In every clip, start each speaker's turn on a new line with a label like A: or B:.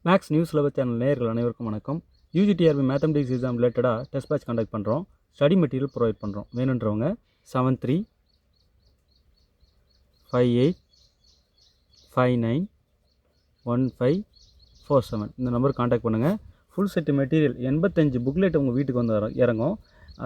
A: Maths news level channel நேயர்கள் அனைவருக்கும் வணக்கம். யூஜிடிஆர்பி மேத்தமெட்டிக்ஸ் எக்ஸாம் ரிலேட்டடாக டெஸ்ட் பேட்ச் கண்டக்ட் பண்ணுறோம். ஸ்டடி மெட்டீரியல் ப்ரொவைட் பண்ணுறோம். வேணுன்றவங்க 7358591547 இந்த நம்பர் காண்டாக்ட் பண்ணுங்கள். ஃபுல் செட்டு மெட்டீரியல் 85 புக்லெட் உங்கள் வீட்டுக்கு வந்து இறங்கும்.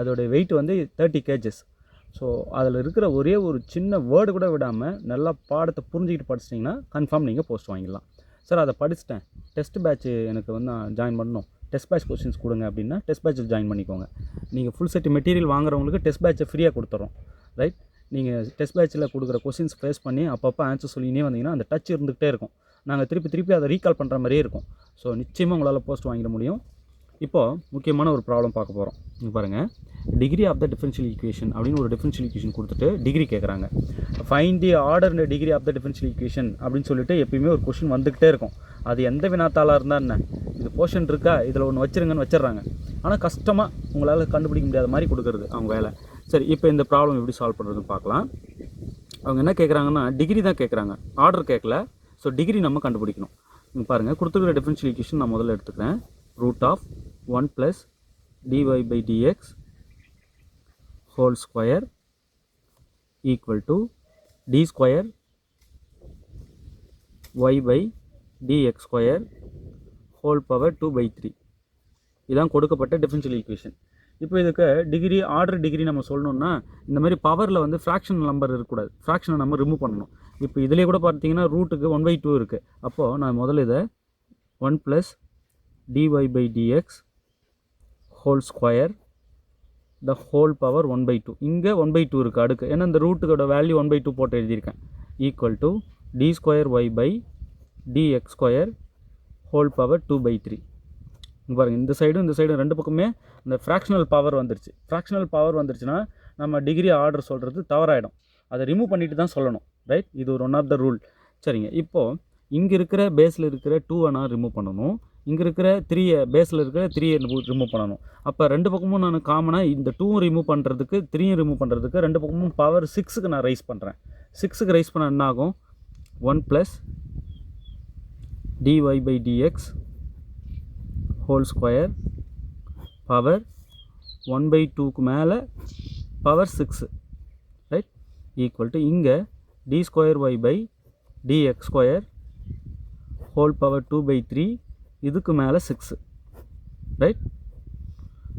A: அதோடைய வெயிட் வந்து 30 kgs. ஸோ அதில் இருக்கிற ஒரே ஒரு சின்ன வேர்டு கூட விடாமல் நல்லா பாடத்தை புரிஞ்சுக்கிட்டு படிச்சிட்டிங்கன்னா கன்ஃபார்ம் நீங்கள் போஸ்ட் வாங்கிடலாம். சார் அதை படிச்சிட்டேன், டெஸ்ட் பேட்ச் எனக்கு வந்து ஜாயின் பண்ணணும், டெஸ்ட் பேட்ச் கொஸ்டின்ஸ் கொடுங்க அப்படின்னா டெஸ்ட் பேட்சில் ஜாயின் பண்ணிக்கோங்க. நீங்கள் ஃபுல் செட் மெட்டீரியல் வாங்குறவங்களுக்கு டெஸ்ட் பேட்சை ஃப்ரீயாக கொடுத்துறோம். ரைட், நீங்கள் டெஸ்ட் பேட்சில் கொடுக்குற கொஸ்டின்ஸ் ஃபேஸ் பண்ணி அப்பப்போ ஆன்சர் சொல்லினே வந்தீங்கன்னா அந்த டச் இருந்துகிட்டே இருக்கும். நாங்கள் திருப்பி அதை ரீகால் பண்ணுற மாதிரியே இருக்கும். ஸோ நிச்சயமாக உங்களால் போஸ்ட் வாங்கிட முடியும். இப்போது முக்கியமான ஒரு ப்ராப்ளம் பார்க்க போகிறோம். இங்கே பாருங்கள், degree of the differential equation அப்படின்னு ஒரு டிஃபரன்ஷியல் ஈக்குவேஷன் கொடுத்துட்டு டிகிரி கேட்குறாங்க. ஃபைண்ட் தி ஆர்டர் இந்த degree of the differential equation அப்படின்னு சொல்லிட்டு எப்பயுமே ஒரு கொஷின் வந்துக்கிட்டே இருக்கும். அது எந்த வினாத்தாளாக இருந்தால் என்ன, இது போர்ஷன் இருக்கா, இதில் ஒன்று வச்சுருங்கன்னு வச்சிடுறாங்க. ஆனால் கஷ்டமாக உங்களால் கண்டுபிடிக்க முடியாத மாதிரி கொடுக்குறது அவங்க வேலை. சரி, இப்போ இந்த ப்ராப்ளம் எப்படி சால்வ் பண்ணுறதுன்னு பார்க்கலாம். அவங்க என்ன கேட்குறாங்கன்னா டிகிரி தான் கேட்குறாங்க, ஆர்டர் கேட்கல. ஸோ டிகிரி நம்ம கண்டுபிடிக்கணும். இங்கே பாருங்கள், கொடுத்துருக்கிற டிஃபரன்ஷியல் ஈக்குவேஷன் நான் முதல்ல எடுத்துக்கிறேன். Root of 1 + dy by dx whole square equal to d square y by dx square whole power 2/3. இதான் கொடுக்கப்பட்ட டிஃபரன்ஷியல் ஈக்குவேஷன். இப்போ இதுக்கு டிகிரி ஆர்டர் டிகிரி நம்ம சொல்லணும்னா இந்த மாதிரி பவரில் வந்து ஃப்ராக்ஷன் நம்பர் இருக்கக்கூடாது, ஃப்ராக்ஷனை நம்ம ரிமூவ் பண்ணணும். இப்போ இதிலே கூட பார்த்தீங்கன்னா ரூட்டுக்கு 1/2 இருக்குது. அப்போது நான் முதல்ல இதை 1 + dy by dx whole square the whole power 1/2. இங்கே 1/2 இருக்குது அடுக்கு, ஏன்னா இந்த ரூட்டுக்கோட வேல்யூ 1/2 போட்டு எழுதியிருக்கேன். Equal to d square y by dx square whole power 2/3. பாருங்கள், இந்த சைடும் ரெண்டு பக்கமே இந்த ஃப்ராக்ஷனல் பவர் வந்துருச்சு. ஃப்ராக்ஷனல் பவர் வந்துருச்சுன்னா நம்ம டிகிரி ஆர்டர் சொல்கிறது தவறாயிடும். அதை ரிமூவ் பண்ணிட்டு தான் சொல்லணும். ரைட், இது ஒரு ஒன் ஆஃப் த ரூல். சரிங்க, இப்போது இங்கே இருக்கிற பேஸில் இருக்கிற 2 நான் ரிமூவ் பண்ணணும். இங்கே இருக்கிற 3 பேஸில் இருக்கிற 3 ரிமூவ் பண்ணணும். அப்போ ரெண்டு பக்கமும் நான் காமனாக இந்த 2 ரிமூவ் பண்ணுறதுக்கு 3 ரிமூவ் பண்ணுறதுக்கு ரெண்டு பக்கமும் பவர் 6க்கு நான் ரைஸ் பண்ணுறேன். 6க்கு ரைஸ் பண்ண என்ன ஆகும்? 1 + dy by dx whole square power 1/2க்கு மேலே பவர் 6. ரைட், ஈக்குவல் டு இங்கே d square y by dx square whole power 2/3 இதுக்கு மேலே 6. ரைட்,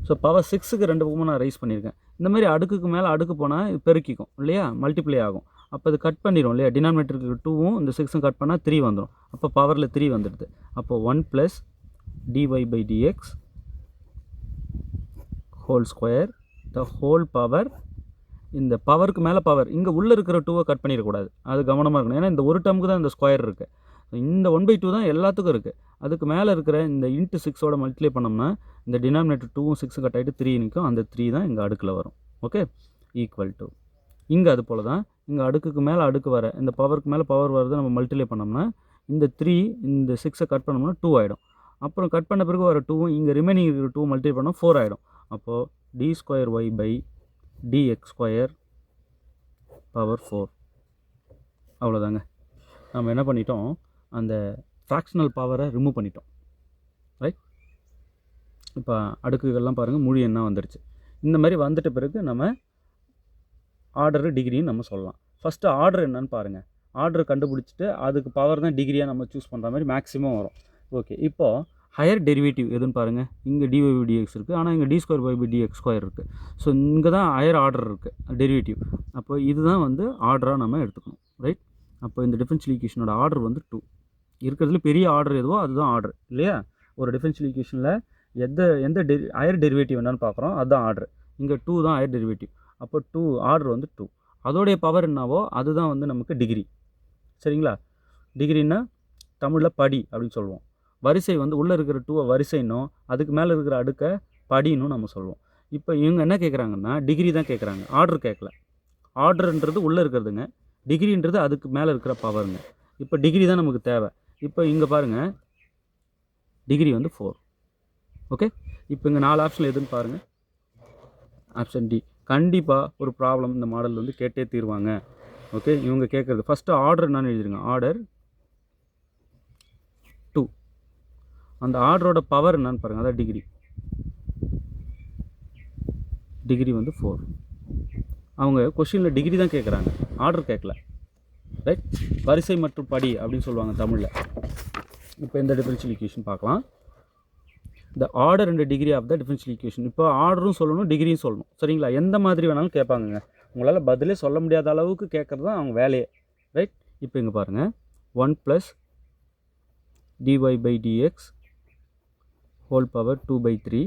A: ஸோ பவர் 6க்கு ரெண்டு பக்கமும் நான் ரைஸ் பண்ணியிருக்கேன். இந்த மாதிரி அடுக்குக்கு மேலே அடுக்கு போனால் பெருக்கிக்கும் இல்லையா, மல்டிப்ளை ஆகும். அப்போ இது கட் பண்ணிடும் இல்லையா, டினாமினேட்டருக்கு 2வும் இந்த 6ம் கட் பண்ணால் 3 வந்துடும். அப்போ பவரில் 3 வந்துடுது. அப்போ 1 + dy by dx whole square the whole power, இந்த பவருக்கு மேலே பவர், இங்கே உள்ளே இருக்கிற 2வை கட் பண்ணிடக்கூடாது, அது கவனமாக இருக்கணும். ஏன்னா இந்த ஒரு டேர்முக்கு தான் இந்த ஸ்கொயர் இருக்குது, இந்த 1/2 தான் எல்லாத்துக்கும் இருக்குது. அதுக்கு மேலே இருக்கிற இந்த இன்ட்டு 6ஓட மல்டிப்ளை பண்ணோம்னா இந்த டினாமினேட்டர் 2வும் 6 கட் ஆகிட்டு 3 நிற்கும். அந்த 3 தான் இங்கே அடுக்கில் வரும். ஓகே, ஈக்குவல் டு இங்கே அது போல் தான் இங்கே அடுக்குக்கு மேலே அடுக்கு வர இந்த பவருக்கு மேலே பவர் வரது நம்ம மல்டிப்ளை பண்ணோம்னா இந்த 3 இந்த 6ஐ கட் பண்ணோம்னா 2 ஆகிடும். அப்புறம் கட் பண்ண பிறகு வர 2வும் இங்கே ரிமைனிங் இருக்கிற 2 மல்டிப்ளை பண்ணால் 4 ஆகிடும். அப்போது d square y by dx square power 4. அவ்வளோதாங்க. நம்ம என்ன பண்ணிட்டோம், அந்த ஃப்ராக்ஷனல் பவரை ரிமூவ் பண்ணிட்டோம். ரைட், இப்போ அடுக்குகள்லாம் பாருங்கள் முழு எண்ணாக வந்துடுச்சு. இந்த மாதிரி வந்துட்ட பிறகு நம்ம ஆர்டரு டிகிரின்னு நம்ம சொல்லலாம். ஃபஸ்ட்டு ஆர்டர் என்னன்னு பாருங்கள். ஆர்டர் கண்டுபிடிச்சிட்டு அதுக்கு பவர் தான் டிகிரியாக நம்ம சூஸ் பண்ணுற மாதிரி மேக்ஸிமம் வரும். ஓகே, இப்போது ஹையர் டெரிவேட்டிவ் எதுன்னு பாருங்கள். இங்கே dy by dx இருக்குது, ஆனால் இங்கே d square y by dx square இருக்குது. ஸோ இங்கே தான் ஹையர் ஆர்டர் இருக்குது டெரிவேட்டிவ். அப்போ இதுதான் வந்து ஆர்டராக நம்ம எடுத்துக்கணும். ரைட், அப்போ இந்த டிஃபரன்ஷியல் ஈக்குவேஷனோட ஆர்டர் வந்து 2. இருக்கிறதுல பெரிய ஆர்டர் எதுவோ அதுதான் ஆர்டர் இல்லையா. ஒரு டிஃபரன்ஷியல் ஈக்குவேஷனில் எந்த ஹையர் டெரிவேட்டிவ் என்னன்னு பார்க்குறோம், அதுதான் ஆர்டர். இங்கே 2 தான் ஹையர் டெரிவேட்டிவ். அப்போ 2 ஆர்டர் வந்து 2. அதோடைய பவர் என்னவோ அதுதான் வந்து நமக்கு டிகிரி. சரிங்களா, டிகிரின்னா தமிழில் படி அப்படின்னு சொல்லுவோம். வரிசை வந்து உள்ளே இருக்கிற 2வை வரிசைன்னும் அதுக்கு மேலே இருக்கிற அடுக்கை படின்னு நம்ம சொல்லுவோம். இப்போ இவங்க என்ன கேட்குறாங்கன்னா டிகிரி தான் கேட்குறாங்க, ஆர்டர் கேட்கல. ஆர்டர்ன்றது உள்ளே இருக்கிறதுங்க, டிகிரின்றது அதுக்கு மேலே இருக்கிற பவருங்க. இப்போ டிகிரி தான் நமக்கு தேவை. இப்போ இங்கே பாருங்கள், டிகிரி வந்து 4. ஓகே, இப்போ இங்கே 4 ஆப்ஷனில் எதுன்னு பாருங்கள். Option D. கண்டிப்பாக ஒரு ப்ராப்ளம் இந்த மாடல் வந்து கேட்டே தீர்வாங்க. ஓகே, இவங்க கேட்குறது ஃபஸ்ட்டு ஆர்டர் என்னன்னு எழுதிருங்க. ஆர்டர் 2. அந்த ஆர்டரோட பவர் என்னன்னு பாருங்கள், அதான் டிகிரி. டிகிரி வந்து 4. அவங்க கொஷினில் டிகிரி தான் கேட்குறாங்க, ஆர்டர் கேட்கல. ரைட், வரிசை மற்றும் படி அப்படின்னு சொல்லுவாங்க தமிழில். இப்போ இந்த டிஃபரன்ஷியல் ஈக்குவேஷன் பார்க்கலாம். The order and degree of the differential equation. இப்போ ஆர்டரும் சொல்லணும், டிகிரியும் சொல்லணும். சரிங்களா, எந்த மாதிரி வேணாலும் கேட்பாங்கங்க. உங்களால் பதிலே சொல்ல முடியாத அளவுக்கு கேட்குறது தான் அவங்க வேலையே. ரைட், இப்போ இங்கே பாருங்கள், 1 + dy/dx ஹோல் பவர் 2/3,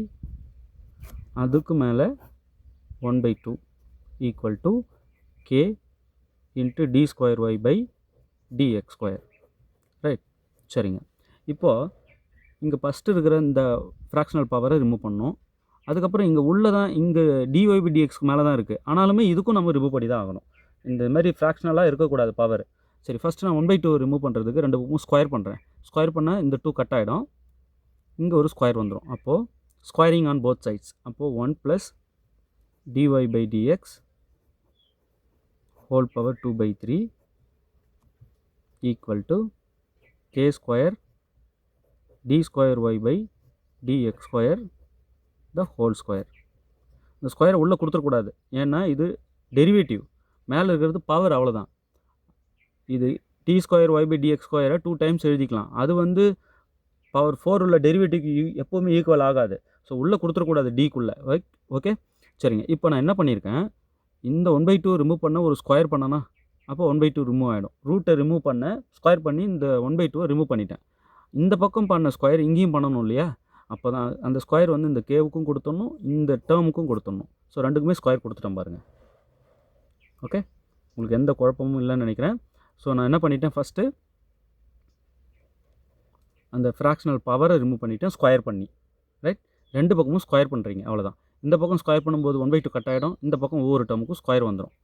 A: அதுக்கு மேலே 1/2 equal to k into d²y/dx². Right, சரிங்க. இப்போது இங்கே ஃபஸ்ட்டு இருக்கிற இந்த ஃப்ராக்ஷனல் பவரை ரிமூவ் பண்ணோம். அதுக்கப்புறம் இங்கே உள்ளே தான், இங்கே dy/dxக்கு மேலே தான் இருக்குது. ஆனாலுமே இதுக்கும் நம்ம ரிமூவ் பண்ணி தான் ஆகணும். இந்த மாதிரி ஃப்ராக்ஷனலாக இருக்கக்கூடாது பவர். சரி, ஃபஸ்ட்டு நான் 1/2 ரிமூவ் பண்ணுறதுக்கு 2 பக்கமும் ஸ்கொயர் பண்ணுறேன். ஸ்கொயர் பண்ணால் இந்த 2 கட் ஆகிடும், இங்கே ஒரு ஸ்கொயர் வந்துடும். அப்போது ஸ்கொயரிங் ஆன் போத் சைட்ஸ். அப்போது 1 + dy/dx whole power 2/3 equal to k² d²y/dx² the whole square. இந்த ஸ்கொயரை உள்ளே கொடுத்துடக்கூடாது, ஏன்னா இது டெரிவேட்டிவ், மேலே இருக்கிறது பவர், அவ்வளோதான். இது d²y/dx² 2 டைம்ஸ் எழுதிக்கலாம். அது வந்து பவர் 4 உள்ள டெரிவேட்டிவ்க்கு எப்போவுமே ஈக்குவல் ஆகாது. ஸோ உள்ளே கொடுத்துடக்கூடாது டிக்குள்ளே. ஓகே, சரிங்க. இப்போ நான் என்ன பண்ணியிருக்கேன், இந்த 1/2 ரிமூவ் பண்ண ஒரு ஸ்கொயர் பண்ணனா, அப்போ 1/2 ரிமூவ் ஆகிடும். ரூட்டை ரிமூவ் பண்ண ஸ்கொயர் பண்ணி இந்த 1/2 ரிமூவ் பண்ணிட்டேன். இந்த பக்கம் பண்ண ஸ்கொயர் இங்கேயும் பண்ணணும் இல்லையா? அப்போ தான் அந்த ஸ்கொயர் வந்து இந்த கேவுக்கும் கொடுத்துடணும், இந்த டேர்முக்கும் கொடுத்துடணும். ஸோ ரெண்டுக்குமே ஸ்கொயர் கொடுத்துட்டேன் பாருங்கள். ஓகே, உங்களுக்கு எந்த குழப்பமும் இல்லைன்னு நினைக்கிறேன். ஸோ நான் என்ன பண்ணிட்டேன், ஃபஸ்ட்டு அந்த ஃப்ராக்ஷனல் பவரை ரிமூவ் பண்ணிவிட்டேன் ஸ்கொயர் பண்ணி. ரைட், ரெண்டு பக்கமும் ஸ்கொயர் பண்ணுறீங்க, அவ்வளோதான். இந்த பக்கம் ஸ்கொயர் பண்ணும்போது 1/2 கட் ஆகிடும், இந்த பக்கம் ஒவ்வொரு டேர்முக்கும் ஸ்கொயர் வந்துடும்.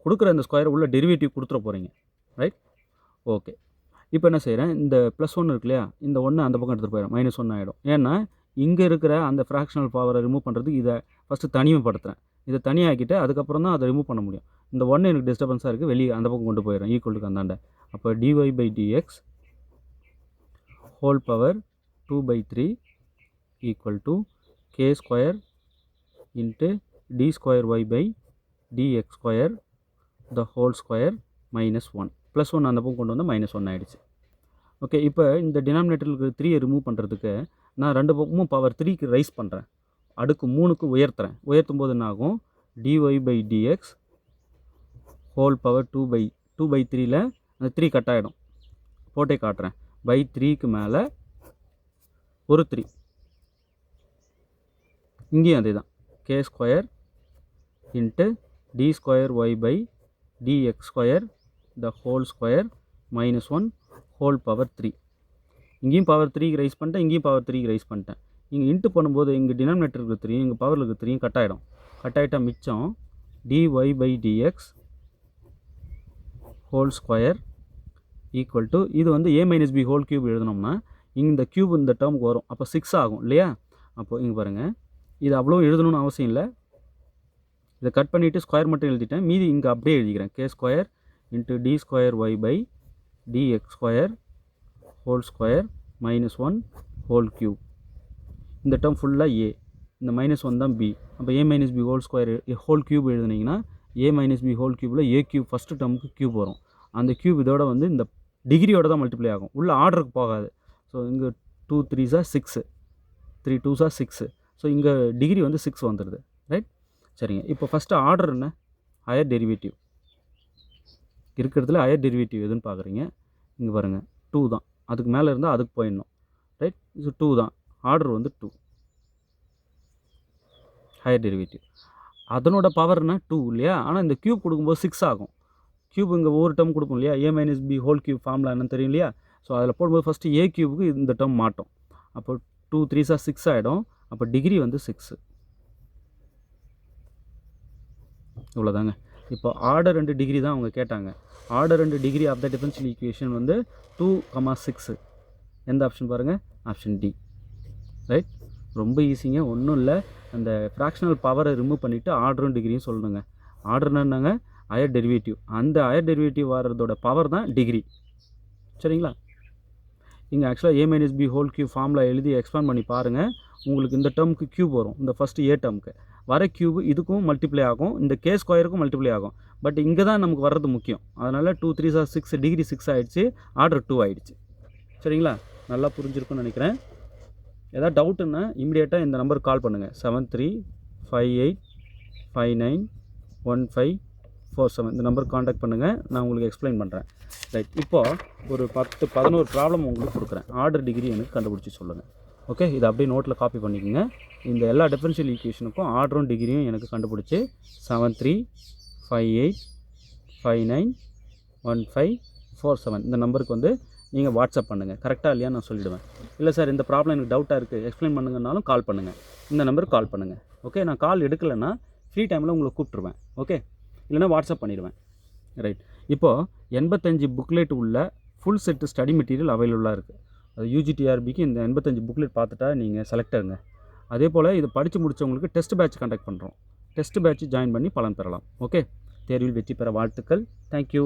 A: கொடுக்குற இந்த ஸ்கொயர் உள்ள டெரிவேட்டிவ் கொடுத்துட போகிறீங்க. Right, okay. இப்போ என்ன செய்கிறேன், இந்த +1 இருக்கு இல்லையா, இந்த 1 அந்த பக்கம் எடுத்துகிட்டு போயிடும், -1 ஆகிடும். ஏன்னா இங்கே இருக்கிற அந்த ஃப்ராக்ஷனல் பவரை ரிமூவ் பண்ணுறதுக்கு இதை ஃபஸ்ட்டு தனிமைப்படுத்துகிறேன். இதை தனியாக்கிட்டு அதுக்கப்புறம் தான் அதை ரிமூவ் பண்ண முடியும். இந்த 1 எனக்கு டிஸ்டர்பன்ஸாக இருக்குது, வெளியே அந்த பக்கம் கொண்டு போயிடும், ஈக்குவலுக்கு அந்தாண்ட. அப்போ dy/dx whole power 2/3 equal to k² into d²y/dx² the whole square -1. +1 அந்த பக்கம் கொண்டு வந்தால் -1 ஆகிடுச்சு. ஓகே, இப்போ இந்த டினாமினேட்டரில் இருக்கிற 3 ரிமூவ் பண்ணுறதுக்கு நான் ரெண்டு பக்கமும் பவர் 3க்கு ரைஸ் பண்ணுறேன், அடுக்கு 3க்கு உயர்த்துறேன். உயர்த்தும் போது என்ன ஆகும், dy/dx ஹோல் பவர் 2/3ல் அந்த 3 கட் ஆகிடும், போட்டே காட்டுறேன். /3க்கு மேலே ஒரு 3, இங்கேயும் அதே தான், k² into d²y/dx² the whole square -1 whole power 3. இங்கேயும் பவர் 3க்கு ரைஸ் பண்ணிட்டேன், இங்கேயும் பவர் 3க்கு ரைஸ் பண்ணிட்டேன். இங்கே இன்ட்டு பண்ணும்போது இங்கே டினாமினேட்டர் இருக்கிற 3 இங்கே பவரில் இருக்கிற 3 கட் ஆகிடும். கட் ஆகிட்டால் மிச்சம் dy/dx whole square equal to, இது வந்து a - b ஹோல் க்யூப் எழுதினோம்னா இந்த க்யூப் இந்த டேர்முக்கு வரும், அப்போ 6 ஆகும் இல்லையா? அப்போது இங்கே பாருங்கள், இது அவ்வளோ எழுதணும்னு அவசியம் இல்லை. இதை கட் பண்ணிவிட்டு ஸ்கொயர் மட்டும் எழுதிட்டேன், மீதி இங்கே அப்படியே எழுதிக்கிறேன். k² into d²y/dx² whole square -1 whole cube. இந்த டேர்ம் ஃபுல்லாக a, இந்த -1 தான் b. அப்போ a - b whole square whole cube எழுதுனீங்கன்னா a - b ஹோல் க்யூப்பில் a க்யூப் ஃபஸ்ட்டு டேர்முக்கு க்யூப் வரும். அந்த க்யூப் இதோட வந்து இந்த டிகிரியோட தான் மல்டிப்ளை ஆகும், உள்ள ஆர்டருக்கு போகாது. ஸோ இங்கே 2 3s 6, 3 2s 6. ஸோ இங்கே டிகிரி வந்து 6 வந்துடுது. ரைட், சரிங்க. இப்போ ஃபஸ்ட்டு ஆர்டர் என்ன, ஹையர் டெரிவேட்டிவ் இருக்கிறதுல ஹையர் டெரிவேட்டிவ் எதுன்னு பார்க்குறீங்க. இங்கே பாருங்கள் 2 தான், அதுக்கு மேலே இருந்தால் அதுக்கு போயிடணும். ரைட், இது 2 தான், ஆர்டர் வந்து 2 ஹையர் டெரிவேட்டிவ். அதனோட பவர்னா 2 இல்லையா? ஆனால் இந்த க்யூப் கொடுக்கும்போது 6 ஆகும். க்யூப் இங்கே ஒவ்வொரு டேர்ம் கொடுப்போம் இல்லையா, a - b whole cube formula என்னன்னு தெரியும் இல்லையா? ஸோ அதில் போடும்போது ஃபஸ்ட்டு a க்யூபுக்கு இந்த டேர்ம் மாட்டோம். அப்போ 2 3s 6 ஆகிடும். அப்போ டிகிரி வந்து 6. இவ்வளோதாங்க. இப்போ ஆர்டர் அண்ட் டிகிரி தான் அவங்க கேட்டாங்க. Order and degree of the differential equation வந்து 2, 6. எந்த ஆப்ஷன் பாருங்கள், ஆப்ஷன் டி. ரைட், ரொம்ப ஈஸிங்க, ஒன்றும் இல்லை. அந்த ஃப்ராக்ஷனல் பவரை ரிமூவ் பண்ணிவிட்டு ஆர்டரும் டிகிரியும் சொல்லணுங்க. ஆர்டர்னா என்னங்க, ஹையர் டெரிவேட்டிவ். அந்த ஹையர் டெரிவேட்டிவ் வர்றதோட பவர் தான் டிகிரி. சரிங்களா? இங்கே ஆக்சுவலாக a minus B whole cube ஃபார்மில் எழுதி எக்ஸ்பேண்ட் பண்ணி பாருங்கள். உங்களுக்கு இந்த டேர்முக்கு கியூப் வரும், இந்த ஃபஸ்ட்டு ஏ டேர்முக்கு வர கியூப் இதுக்கும் மல்டிப்ளை ஆகும், இந்த கே ஸ்கொயருக்கும் மல்டிப்ளை ஆகும். பட் இங்கே தான் நமக்கு வர்றது முக்கியம். அதனால் 2 3 are 6 டிகிரி 6 ஆகிடுச்சு, ஆர்டர் 2 ஆகிடுச்சு. சரிங்களா? நல்லா புரிஞ்சிருக்குன்னு நினைக்கிறேன். ஏதாவது டவுட்டுன்னா இமீடியட்டாக இந்த நம்பருக்கு கால் பண்ணுங்கள். 7358591547 இந்த நம்பருக்கு காண்டாக்ட் பண்ணுங்கள். நான் உங்களுக்கு எக்ஸ்பிளைன் பண்ணுறேன். ரைட், இப்போது ஒரு 10-11 ப்ராப்ளம் உங்களுக்கு கொடுக்குறேன். ஆர்டர் டிகிரி எனக்கு கண்டுபிடிச்சி சொல்லுங்கள். ஓகே, இதை அப்படியே நோட்டில் காப்பி பண்ணிக்கோங்க. இந்த எல்லா டிஃபரன்ஷியல் ஈக்குவேஷனுக்கும் ஆர்டரும் டிகிரியும் எனக்கு கண்டுபிடிச்சி 7358591547 இந்த நம்பருக்கு வந்து நீங்கள் வாட்ஸ்அப் பண்ணுங்கள். கரெக்டாக இல்லையா நான் சொல்லிவிடுவேன். இல்லை சார் இந்த ப்ராப்ளம் எனக்கு டவுட்டாக இருக்குது எக்ஸ்பிளைன் பண்ணுங்கன்னாலும் கால் பண்ணுங்கள். இந்த நம்பருக்கு கால் பண்ணுங்கள். ஓகே, நான் கால் எடுக்கலைன்னா ஃப்ரீ டைமில் உங்களை கூப்பிட்ருவேன். ஓகே, இல்லைனா வாட்ஸ்அப் பண்ணிடுவேன். ரைட், இப்போது 85 புக்லெட் உள்ள ஃபுல் செட்டு ஸ்டடி மெட்டீரியல் அவைலபிளாக இருக்குது. அது யூஜிடிஆர்பிக்கு இந்த 85 புக்லெட் பார்த்துட்டா நீங்கள் செலக்ட் ஆகுங்க. அதே போல் இது படித்து முடித்தவங்களுக்கு டெஸ்ட் பேட்ச் கண்டக்ட் பண்ணுறோம். டெஸ்ட் பேட்ச் ஜாயின் பண்ணி பலன் பெறலாம். ஓகே, தேர்வில் வெற்றி பெற வாழ்த்துக்கள். தேங்க்யூ.